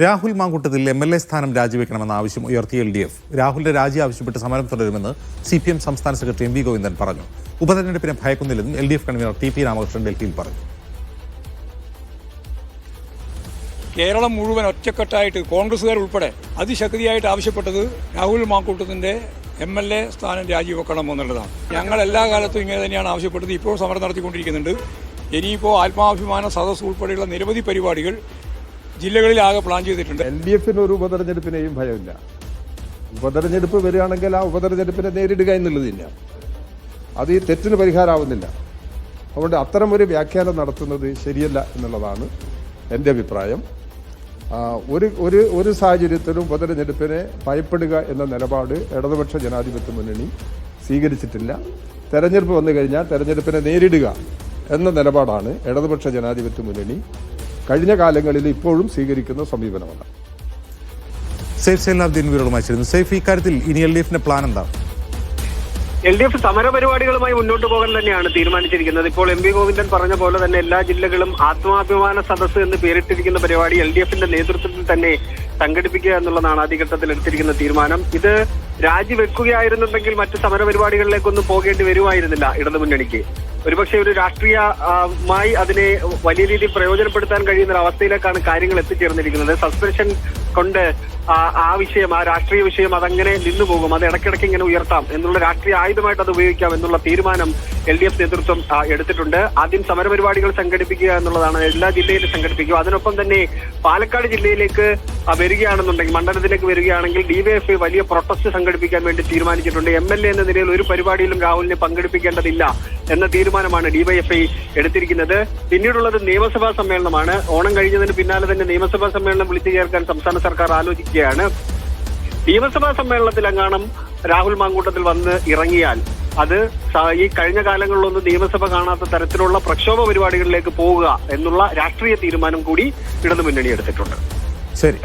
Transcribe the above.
Rahul Mamkootathil MLA സ്ഥാനം രാജിവെക്കണമെന്ന ആവശ്യം ഉയർത്തിയ LDF രാഹുലിന്റെ രാജി ആവശ്യപ്പെട്ട് സമരം തുടരുമെന്ന് CPM സംസ്ഥാന സെക്രട്ടറി MV ഗോവിന്ദൻ പറഞ്ഞു. ഉപതെരഞ്ഞെടുപ്പിനെ ഭയക്കുന്നില്ലെന്നും LDF കൺവീനർ TP രാമകൃഷ്ണൻ ഡൽഹിയിൽ പറഞ്ഞു. കേരളം മുഴുവൻ ഒറ്റക്കെട്ടായിട്ട് കോൺഗ്രസുകാർ ഉൾപ്പെടെ അതിശക്തിയായിട്ട് ആവശ്യപ്പെട്ടത് രാഹുൽ മാങ്കൂട്ടത്തിന്റെ MLA സ്ഥാനം രാജിവെക്കണം എന്നുള്ളതാണ്. ഞങ്ങൾ എല്ലാ കാലത്തും ഇങ്ങനെ തന്നെയാണ് ആവശ്യപ്പെട്ടത്. ഇപ്പോൾ സമരം നടത്തിക്കൊണ്ടിരിക്കുന്നുണ്ട്. ഇനിയിപ്പോൾ ആത്മാഭിമാന സദസ്സ് ഉൾപ്പെടെയുള്ള നിരവധി പരിപാടികൾ ജില്ലകളിലാകെ പ്ലാൻ ചെയ്തിട്ടുണ്ട്. LDF-ന് ഒരു ഉപതെരഞ്ഞെടുപ്പിനെയും ഭയമില്ല. ഉപതെരഞ്ഞെടുപ്പ് വരികയാണെങ്കിൽ ആ ഉപതെരഞ്ഞെടുപ്പിനെ നേരിടുക എന്നുള്ളതില്ല. അത് ഈ തെറ്റിന് പരിഹാരമാവുന്നില്ല. അതുകൊണ്ട് അത്തരം ഒരു വ്യാഖ്യാനം നടത്തുന്നത് ശരിയല്ല എന്നുള്ളതാണ് എൻ്റെ അഭിപ്രായം. ഒരു സാഹചര്യത്തിലും ഉപതെരഞ്ഞെടുപ്പിനെ ഭയപ്പെടുക എന്ന നിലപാട് ഇടതുപക്ഷ ജനാധിപത്യ മുന്നണി സ്വീകരിച്ചിട്ടില്ല. തെരഞ്ഞെടുപ്പ് വന്നു കഴിഞ്ഞാൽ തെരഞ്ഞെടുപ്പിനെ നേരിടുക എന്ന നിലപാടാണ് ഇടതുപക്ഷ ജനാധിപത്യ മുന്നണി കഴിഞ്ഞ കാലങ്ങളിൽ ഇപ്പോഴും സ്വീകരിക്കുന്ന സമീപനമാണ്. സേഫ് സൈലാബ്ദീൻ വിവരങ്ങളുമായി സേഫ്, ഇക്കാര്യത്തിൽ ഇനി LDF-ന്റെ പ്ലാൻ എന്താ? LDF സമരപരിപാടികളുമായി മുന്നോട്ട് പോകാൻ തന്നെയാണ് തീരുമാനിച്ചിരിക്കുന്നത്. ഇപ്പോൾ MV ഗോവിന്ദൻ പറഞ്ഞ പോലെ തന്നെ എല്ലാ ജില്ലകളും ആത്മാഭിമാന സദസ്സ് എന്ന് പേരിട്ടിരിക്കുന്ന പരിപാടി LDF-ന്റെ നേതൃത്വത്തിൽ തന്നെ സംഘടിപ്പിക്കുക എന്നുള്ളതാണ് ആദ്യഘട്ടത്തിൽ എടുത്തിരിക്കുന്ന തീരുമാനം. ഇത് രാജിവെക്കുകയായിരുന്നുണ്ടെങ്കിൽ മറ്റ് സമരപരിപാടികളിലേക്കൊന്നും പോകേണ്ടി വരുമായിരുന്നില്ല ഇടതുമുന്നണിക്ക്. ഒരുപക്ഷെ ഒരു രാഷ്ട്രീയമായി അതിനെ വലിയ രീതിയിൽ പ്രയോജനപ്പെടുത്താൻ കഴിയുന്ന ഒരു അവസ്ഥയിലേക്കാണ് കാര്യങ്ങൾ എത്തിച്ചേർന്നിരിക്കുന്നത്. സസ്പെൻഷൻ കൊണ്ട് ആ വിഷയം, ആ രാഷ്ട്രീയ വിഷയം അതങ്ങനെ നിന്നുപോകും. അത് ഇടയ്ക്കിടയ്ക്ക് ഇങ്ങനെ ഉയർത്താം എന്നുള്ള രാഷ്ട്രീയ ആയുധമായിട്ട് അത് ഉപയോഗിക്കാം എന്നുള്ള തീരുമാനം LDF നേതൃത്വം എടുത്തിട്ടുണ്ട്. ആദ്യം സമരപരിപാടികൾ സംഘടിപ്പിക്കുക എന്നുള്ളതാണ്. എല്ലാ ജില്ലയിലും സംഘടിപ്പിക്കുക. അതിനൊപ്പം തന്നെ പാലക്കാട് ജില്ലയിലേക്ക് വരികയാണെന്നുണ്ടെങ്കിൽ, മണ്ഡലത്തിലേക്ക് വരികയാണെങ്കിൽ DYFI വലിയ പ്രൊട്ടസ്റ്റ് സംഘടിപ്പിക്കാൻ വേണ്ടി തീരുമാനിച്ചിട്ടുണ്ട്. MLA എന്ന നിലയിൽ ഒരു പരിപാടിയിലും രാഹുലിനെ പങ്കെടുപ്പിക്കേണ്ടതില്ല എന്ന തീരുമാനമാണ് DYFI എടുത്തിരിക്കുന്നത്. പിന്നീടുള്ളത് നിയമസഭാ സമ്മേളനമാണ്. ഓണം കഴിഞ്ഞതിന് പിന്നാലെ തന്നെ നിയമസഭാ സമ്മേളനം വിളിച്ചു ചേർക്കാൻ സംസ്ഥാന സർക്കാർ ആലോചിക്കുകയാണ്. നിയമസഭാ സമ്മേളനത്തിലെങ്ങാനും രാഹുൽ മാങ്കൂട്ടത്തിൽ വന്ന് ഇറങ്ങിയാൽ അത് ഈ കഴിഞ്ഞ കാലങ്ങളിലൊന്നും നിയമസഭ കാണാത്ത തരത്തിലുള്ള പ്രക്ഷോഭ പരിപാടികളിലേക്ക് പോവുക എന്നുള്ള രാഷ്ട്രീയ തീരുമാനം കൂടി ഇടതുമുന്നണി എടുത്തിട്ടുണ്ട്. ശരി.